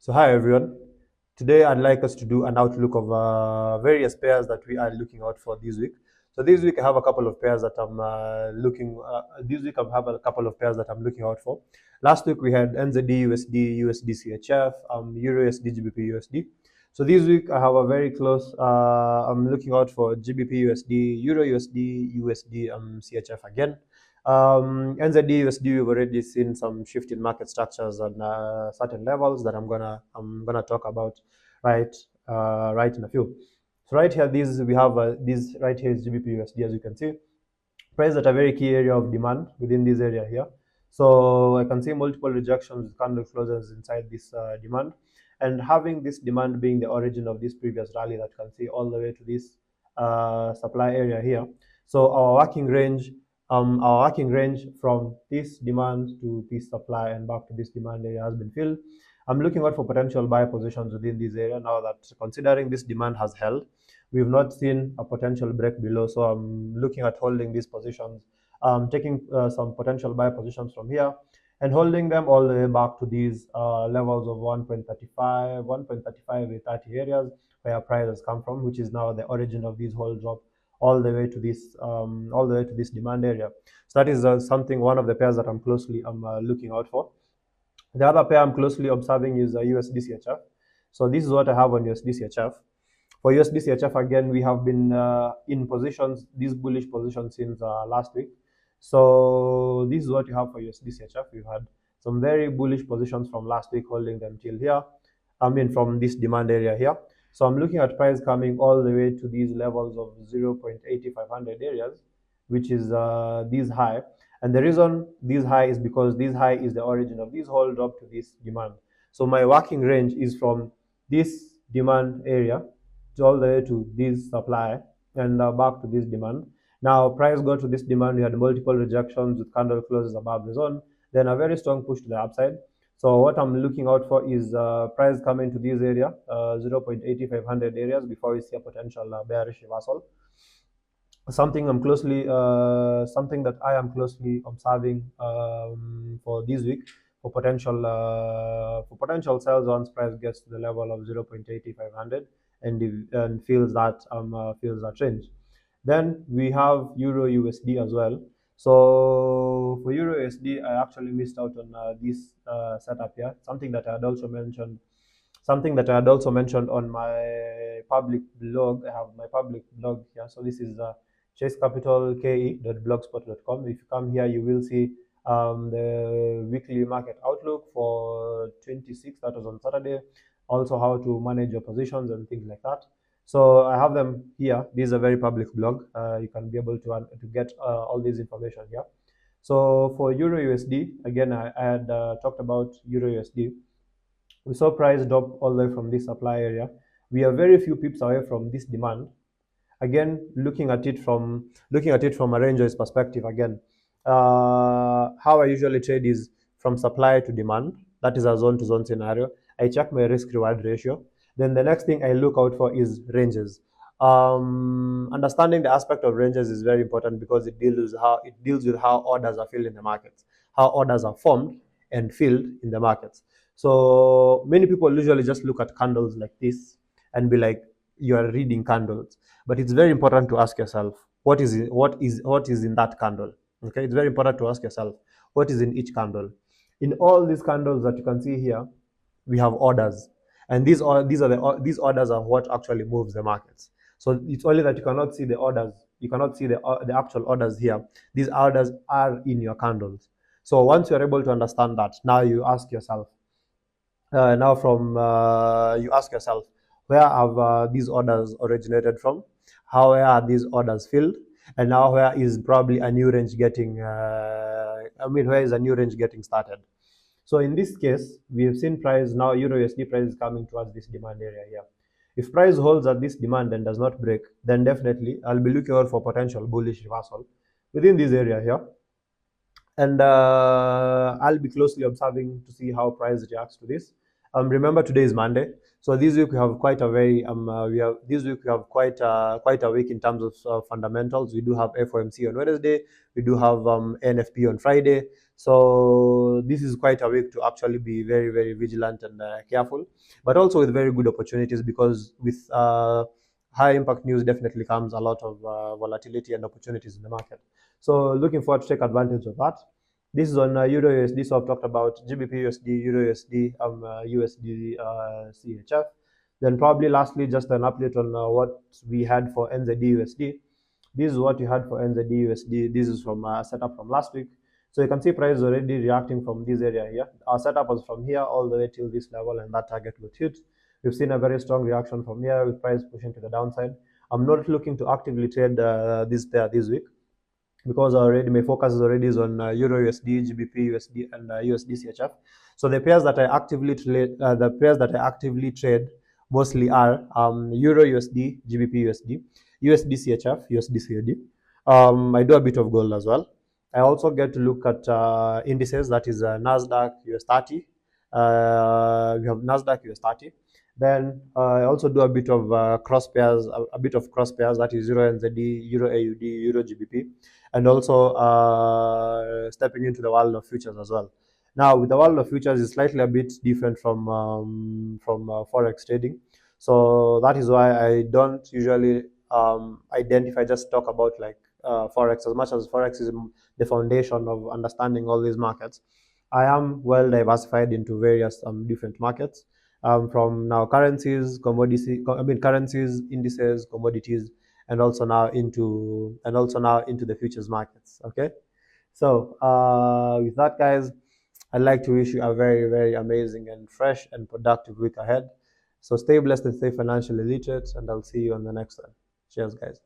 So hi everyone. Today I'd like us to do an outlook of various pairs that we are looking out for this week. So this week I have a couple of pairs that I'm looking. This week I have a couple of pairs that I'm looking out for. Last week we had NZD USD, USD CHF, Euro USD, GBP USD. So this week I have a very close. I'm looking out for GBP USD, Euro USD, USD, CHF again. NZD USD, we've already seen some shift in market structures on certain levels that I'm gonna talk about right in a few. So right here, we have this right here is GBP USD, as you can see, price at a very key area of demand within this area here. So I can see multiple rejections with candle closures inside this demand, and having this demand being the origin of this previous rally that you can see all the way to this supply area here. So our working range from this demand to this supply and back to this demand area has been filled. I'm looking out for potential buy positions within this area now that, considering this demand has held, we've not seen a potential break below. So I'm looking at holding these positions, taking some potential buy positions from here and holding them all the way back to these levels of 1.35, 1.35 with 30 areas where price has come from, which is now the origin of this whole drop all the way to this demand area. So that is one of the pairs that I'm closely looking out for. The other pair I'm closely observing is USD CHF. So this is what I have on USD CHF. For USD CHF, again, we have been in positions, these bullish positions since last week. So this is what you have for USD CHF. We've had some very bullish positions from last week, holding them till here. From this demand area here. So I'm looking at price coming all the way to these levels of 0.8500 areas, which is this high. And the reason this high is because this high is the origin of this whole drop to this demand. So my working range is from this demand area to all the way to this supply and back to this demand. Now price got to this demand, we had multiple rejections with candle closes above the zone, then a very strong push to the upside. So what I'm looking out for is price coming to this area, 0.8500 areas, before we see a potential bearish reversal. Something that I am closely observing for this week for potential sales once price gets to the level of 0.8500 and feels that range. Then we have Euro USD as well. So for Euro USD, I actually missed out on this setup here. Something that I had also mentioned on my public blog. I have my public blog here. So this is chasecapitalke.blogspot.com. If you come here, you will see the weekly market outlook for 26th, that was on Saturday. Also how to manage your positions and things like that. So I have them here. This is a very public blog. You can be able to get all this information here. So for Euro USD, again, I had talked about Euro USD. We saw price drop all the way from this supply area. We are very few pips away from this demand. Again, looking at it from a ranger's perspective. Again, how I usually trade is from supply to demand. That is a zone to zone scenario. I check my risk reward ratio. Then the next thing I look out for is ranges. Understanding the aspect of ranges is very important because it deals with how orders are filled in the markets, how orders are formed and filled in the markets. So many people usually just look at candles like this and be like, you are reading candles. But it's very important to ask yourself, what is in that candle? Okay, it's very important to ask yourself, what is in each candle? In all these candles that you can see here, we have orders, and these orders are what actually moves the markets. So it's only that you cannot see the orders, you cannot see the actual orders here. These orders are in your candles. So once you're able to understand that, now you ask yourself, where have these orders originated from? How are these orders filled? And now where is probably a new range getting? Where is a new range getting started? So in this case, we have seen price now. Euro USD price is coming towards this demand area here. If price holds at this demand and does not break, then definitely I'll be looking out for potential bullish reversal within this area here. And I'll be closely observing to see how price reacts to this. Remember, today is Monday, so this week we have quite a week in terms of fundamentals. We do have FOMC on Wednesday, we do have NFP on Friday. So this is quite a week to actually be very, very vigilant and careful, but also with very good opportunities, because with high impact news definitely comes a lot of volatility and opportunities in the market. So looking forward to take advantage of that. This is on Euro USD. So I've talked about GBP USD, Euro USD, USD CHF. Then probably lastly, just an update on what we had for NZD USD. This is what you had for NZD USD. This is from setup from last week. So you can see price already reacting from this area here. Our setup was from here all the way till this level, and that target got hit. We've seen a very strong reaction from here with price pushing to the downside. I'm not looking to actively trade this pair this week, because already my focus is already on Euro USD, GBP USD, and USD CHF. So the pairs that I actively trade mostly are Euro USD, GBP USD, USD CHF, USD CAD. I do a bit of gold as well. I also get to look at indices, that is Nasdaq US 30. We have Nasdaq US 30. Then I also do a bit of cross pairs, a bit of cross pairs, that is Euro NZD, Euro AUD, Euro GBP, and also stepping into the world of futures as well. Now, with the world of futures, is slightly a bit different from forex trading. So that is why I don't usually identify, just talk about like forex, as much as forex is the foundation of understanding all these markets. I am well diversified into various different markets, from now currencies, currencies, indices, commodities, and also now into the futures markets. Okay, so with that, guys, I'd like to wish you a very, very amazing and fresh and productive week ahead. So stay blessed and stay financially literate, and I'll see you on the next one. Cheers, guys.